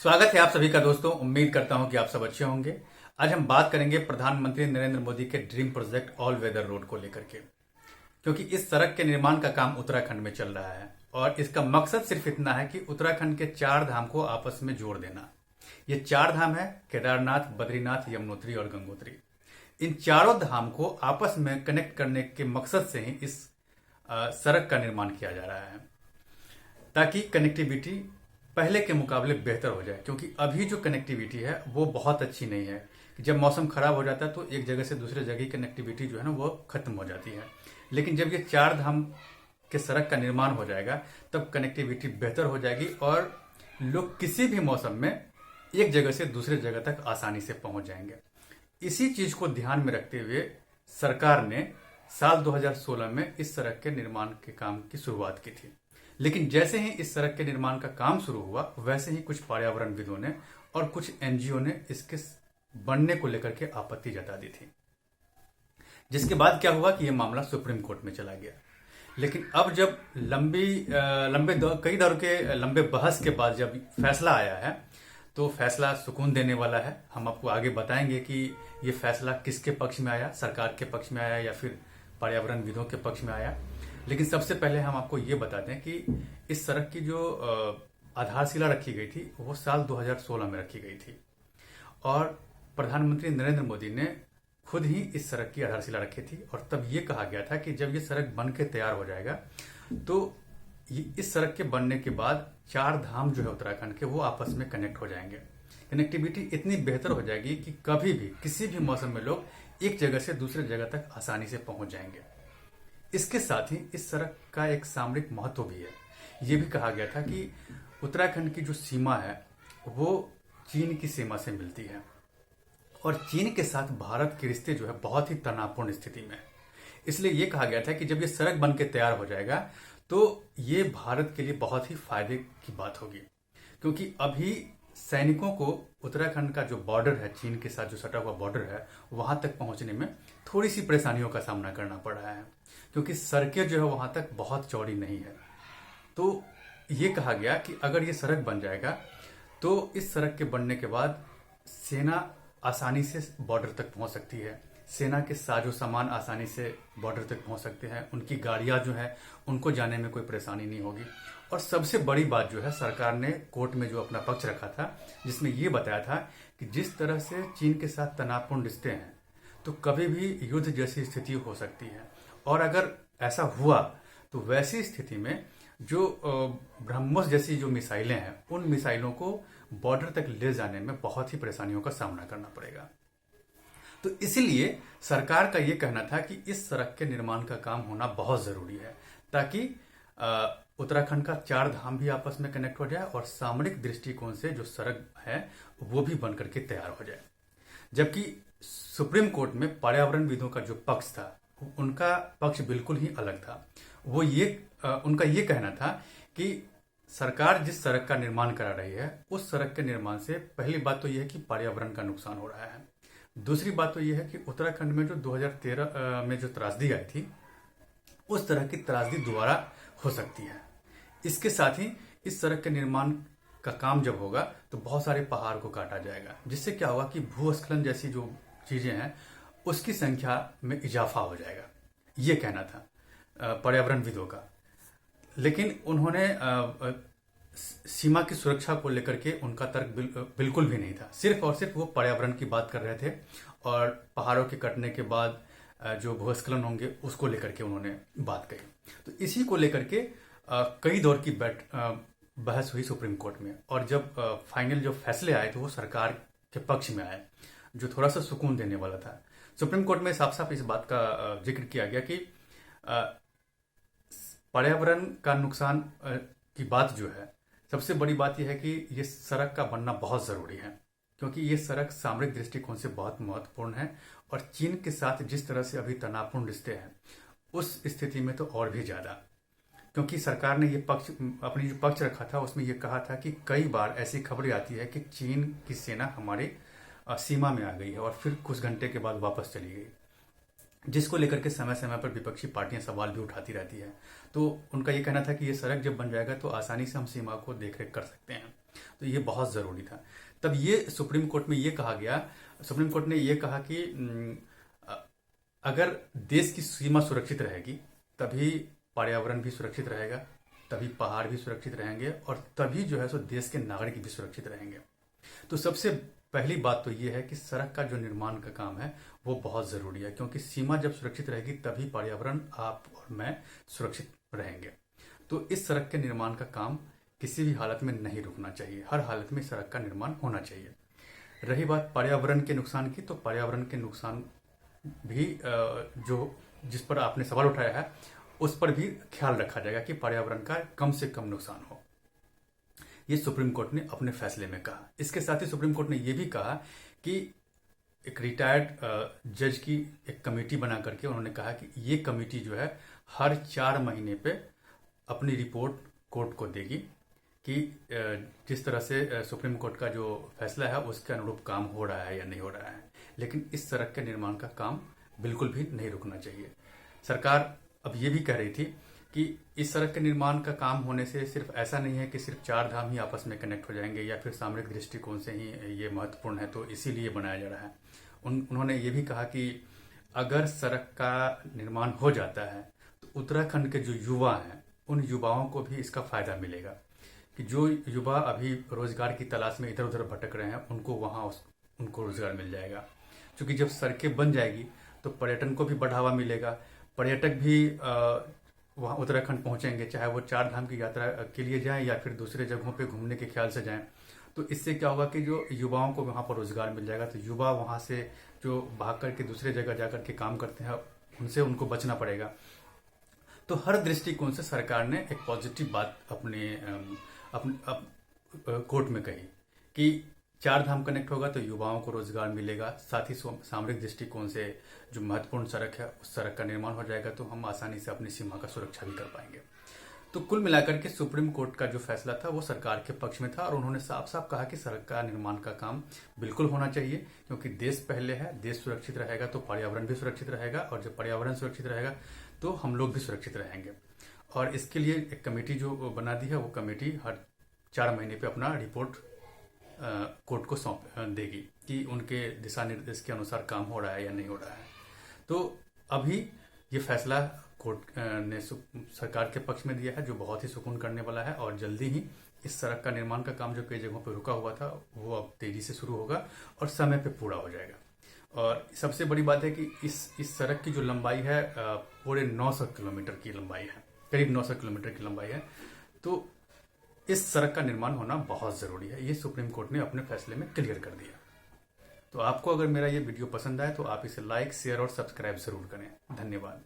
स्वागत है आप सभी का दोस्तों। उम्मीद करता हूं कि आप सब अच्छे होंगे। आज हम बात करेंगे प्रधानमंत्री नरेंद्र मोदी के dream project all weather road को लेकर के, क्योंकि इस सड़क के निर्माण का काम उत्तराखंड में चल रहा है और इसका मकसद सिर्फ इतना है कि उत्तराखंड के चार धाम को आपस में जोड़ देना। ये चार धाम है केदारनाथ, बद्रीनाथ, यमुनोत्री और गंगोत्री। इन चारों धाम को आपस में कनेक्ट करने के मकसद से ही इस सड़क का निर्माण किया जा रहा है, ताकि कनेक्टिविटी पहले के मुकाबले बेहतर हो जाए। क्योंकि अभी जो कनेक्टिविटी है वो बहुत अच्छी नहीं है। जब मौसम खराब हो जाता है तो एक जगह से दूसरे जगह की कनेक्टिविटी जो है ना वो खत्म हो जाती है। लेकिन जब ये चार धाम के सड़क का निर्माण हो जाएगा तब कनेक्टिविटी बेहतर हो जाएगी और लोग किसी भी मौसम में एक जगह से दूसरे जगह तक आसानी से पहुंच जाएंगे। इसी चीज को ध्यान में रखते हुए सरकार ने साल 2016 में इस सड़क के निर्माण के काम की शुरुआत की थी। लेकिन जैसे ही इस सड़क के निर्माण का काम शुरू हुआ वैसे ही कुछ पर्यावरणविदों ने और कुछ एनजीओ ने इसके बनने को लेकर के आपत्ति जता दी थी, जिसके बाद क्या हुआ कि यह मामला सुप्रीम कोर्ट में चला गया। लेकिन अब जब कई दौर के लंबे बहस के बाद जब फैसला आया है तो फैसला सुकून देने वाला है। हम आपको आगे बताएंगे कि ये फैसला किसके पक्ष में आया, सरकार के पक्ष में आया या फिर पर्यावरणविदों के पक्ष में आया। लेकिन सबसे पहले हम आपको ये बता दें कि इस सड़क की जो आधारशिला रखी गई थी वो साल 2016 में रखी गई थी और प्रधानमंत्री नरेंद्र मोदी ने खुद ही इस सड़क की आधारशिला रखी थी। और तब ये कहा गया था कि जब ये सड़क बन के तैयार हो जाएगा तो इस सड़क के बनने के बाद चार धाम जो है उत्तराखंड के वो आपस में कनेक्ट हो जाएंगे। कनेक्टिविटी इतनी बेहतर हो जाएगी कि कभी भी किसी भी मौसम में लोग एक जगह से दूसरे जगह तक आसानी से पहुंच जाएंगे। इसके साथ ही इस सड़क का एक सामरिक महत्व भी है। ये भी कहा गया था कि उत्तराखंड की जो सीमा है वो चीन की सीमा से मिलती है और चीन के साथ भारत के रिश्ते जो है बहुत ही तनावपूर्ण स्थिति में है। इसलिए ये कहा गया था कि जब ये सड़क बन के तैयार हो जाएगा तो ये भारत के लिए बहुत ही फायदे की बात होगी, क्योंकि अभी सैनिकों को उत्तराखंड का जो बॉर्डर है, चीन के साथ जो सटा हुआ बॉर्डर है, वहां तक पहुंचने में थोड़ी सी परेशानियों का सामना करना पड़ रहा है, क्योंकि सड़कें जो है वहां तक बहुत चौड़ी नहीं है। तो ये कहा गया कि अगर ये सड़क बन जाएगा तो इस सड़क के बनने के बाद सेना आसानी से बॉर्डर तक पहुंच सकती है, सेना के साजो सामान आसानी से बॉर्डर तक पहुंच सकते हैं, उनकी गाड़ियां जो है उनको जाने में कोई परेशानी नहीं होगी। और सबसे बड़ी बात जो है, सरकार ने कोर्ट में जो अपना पक्ष रखा था जिसमें यह बताया था कि जिस तरह से चीन के साथ तनावपूर्ण रिश्ते हैं तो कभी भी युद्ध जैसी स्थिति हो सकती है और अगर ऐसा हुआ तो वैसी स्थिति में जो ब्रह्मोस जैसी जो मिसाइलें हैं उन मिसाइलों को बॉर्डर तक ले जाने में बहुत ही परेशानियों का सामना करना पड़ेगा। तो इसीलिए सरकार का ये कहना था कि इस सड़क के निर्माण का काम होना बहुत जरूरी है, ताकि उत्तराखंड का चार धाम भी आपस में कनेक्ट हो जाए और सामरिक दृष्टिकोण से जो सड़क है वो भी बनकर के तैयार हो जाए। जबकि सुप्रीम कोर्ट में पर्यावरणविदों का जो पक्ष था उनका पक्ष बिल्कुल ही अलग था। उनका ये कहना था कि सरकार जिस सड़क का निर्माण करा रही है उस सड़क के निर्माण से पहली बात तो यह है कि पर्यावरण का नुकसान हो रहा है। दूसरी बात तो यह है कि उत्तराखंड में जो 2013 में जो त्रासदी आई थी उस तरह की त्रासदी दोबारा हो सकती है। इसके साथ ही इस सड़क के निर्माण का काम जब होगा तो बहुत सारे पहाड़ को काटा जाएगा, जिससे क्या होगा कि भूस्खलन जैसी जो चीजें हैं उसकी संख्या में इजाफा हो जाएगा। ये कहना था पर्यावरणविदों का। लेकिन उन्होंने सीमा की सुरक्षा को लेकर के उनका तर्क बिल्कुल भी नहीं था। सिर्फ और सिर्फ वो पर्यावरण की बात कर रहे थे और पहाड़ों के कटने के बाद जो भूस्खलन होंगे उसको लेकर के उन्होंने बात कही। तो इसी को लेकर के कई दौर की बहस हुई सुप्रीम कोर्ट में और जब फाइनल जो फैसले आए तो वो सरकार के पक्ष में आए, जो थोड़ा सा सुकून देने वाला था। सुप्रीम कोर्ट में साफ साफ इस बात का जिक्र किया गया कि पर्यावरण का नुकसान की बात जो है, सबसे बड़ी बात यह है कि ये सड़क का बनना बहुत जरूरी है, क्योंकि ये सड़क सामरिक दृष्टिकोण से बहुत महत्वपूर्ण है और चीन के साथ जिस तरह से अभी तनावपूर्ण रिश्ते हैं उस स्थिति में तो और भी ज्यादा, क्योंकि सरकार ने ये पक्ष अपनी जो पक्ष रखा था उसमें यह कहा था कि कई बार ऐसी खबरें आती है कि चीन की सेना हमारी सीमा में आ गई है और फिर कुछ घंटे के बाद वापस चली गई, जिसको लेकर के समय समय पर विपक्षी पार्टियां सवाल भी उठाती रहती है। तो उनका ये कहना था कि ये सड़क जब बन जाएगा तो आसानी से हम सीमा को देख रेख कर सकते हैं। तो ये बहुत जरूरी था। तब ये सुप्रीम कोर्ट में ये कहा गया, सुप्रीम कोर्ट ने ये कहा कि अगर देश की सीमा सुरक्षित रहेगी तभी पर्यावरण भी सुरक्षित रहेगा, तभी पहाड़ भी सुरक्षित रहेंगे और तभी जो है सो देश के नागरिक भी सुरक्षित रहेंगे। तो सबसे पहली बात तो ये है कि सड़क का जो निर्माण का काम है वो बहुत जरूरी है, क्योंकि सीमा जब सुरक्षित रहेगी तभी पर्यावरण, आप और मैं सुरक्षित रहेंगे। तो इस सड़क के निर्माण का काम किसी भी हालत में नहीं रुकना चाहिए, हर हालत में सड़क का निर्माण होना चाहिए। रही बात पर्यावरण के नुकसान की, तो पर्यावरण के नुकसान भी जो जिस पर आपने सवाल उठाया है उस पर भी ख्याल रखा जाएगा कि पर्यावरण का कम से कम नुकसान हो। ये सुप्रीम कोर्ट ने अपने फैसले में कहा। इसके साथ ही सुप्रीम कोर्ट ने यह भी कहा कि एक रिटायर्ड जज की एक कमेटी बना करके उन्होंने कहा कि ये कमेटी जो है हर 4 महीने पे अपनी रिपोर्ट कोर्ट को देगी कि जिस तरह से सुप्रीम कोर्ट का जो फैसला है उसके अनुरूप काम हो रहा है या नहीं हो रहा है। लेकिन इस सड़क के निर्माण का काम बिल्कुल भी नहीं रुकना चाहिए। सरकार अब ये भी कह रही थी कि इस सड़क के निर्माण का काम होने से सिर्फ ऐसा नहीं है कि सिर्फ 4 धाम ही आपस में कनेक्ट हो जाएंगे या फिर सामरिक दृष्टिकोण से ही ये महत्वपूर्ण है तो इसीलिए बनाया जा रहा है। उन्होंने ये भी कहा कि अगर सड़क का निर्माण हो जाता है तो उत्तराखंड के जो युवा हैं उन युवाओं को भी इसका फायदा मिलेगा, कि जो युवा अभी रोजगार की तलाश में इधर उधर भटक रहे हैं उनको वहाँ उनको रोजगार मिल जाएगा। क्योंकि जब सड़कें बन जाएगी तो पर्यटन को भी बढ़ावा मिलेगा, पर्यटक भी वहाँ उत्तराखंड पहुंचेंगे, चाहे वो 4 धाम की यात्रा के लिए जाएं या फिर दूसरे जगहों पे घूमने के ख्याल से जाएं। तो इससे क्या होगा कि जो युवाओं को वहाँ पर रोजगार मिल जाएगा, तो युवा वहाँ से जो भाग करके दूसरे जगह जाकर के काम करते हैं उनसे उनको बचना पड़ेगा। तो हर दृष्टिकोण से सरकार ने एक पॉजिटिव बात अपने कोर्ट में कही कि 4 धाम कनेक्ट होगा तो युवाओं को रोजगार मिलेगा, साथ ही सामरिक दृष्टिकोण से जो महत्वपूर्ण सड़क है उस सड़क का निर्माण हो जाएगा तो हम आसानी से अपनी सीमा का सुरक्षा भी कर पाएंगे। तो कुल मिलाकर के सुप्रीम कोर्ट का जो फैसला था वो सरकार के पक्ष में था और उन्होंने साफ साफ कहा कि सड़क का निर्माण का काम बिल्कुल होना चाहिए, क्योंकि देश पहले है, देश सुरक्षित रहेगा तो पर्यावरण भी सुरक्षित रहेगा और जब पर्यावरण सुरक्षित रहेगा तो हम लोग भी सुरक्षित रहेंगे। और इसके लिए एक कमेटी जो बना दी है वो कमेटी हर 4 महीने पे अपना रिपोर्ट कोर्ट को सौंप देगी कि उनके दिशा निर्देश के अनुसार काम हो रहा है या नहीं हो रहा है। तो अभी ये फैसला कोर्ट ने सरकार के पक्ष में दिया है जो बहुत ही सुकून करने वाला है और जल्दी ही इस सड़क का निर्माण का काम जो कई जगहों पर रुका हुआ था वो अब तेजी से शुरू होगा और समय पे पूरा हो जाएगा। और सबसे बड़ी बात है कि इस सड़क की जो लंबाई है पूरे 900 किलोमीटर की लंबाई है, करीब 900 किलोमीटर की लंबाई है। तो इस सड़क का निर्माण होना बहुत जरूरी है, ये सुप्रीम कोर्ट ने अपने फैसले में क्लियर कर दिया। तो आपको अगर मेरा ये वीडियो पसंद आए तो आप इसे लाइक, शेयर और सब्सक्राइब जरूर करें। धन्यवाद।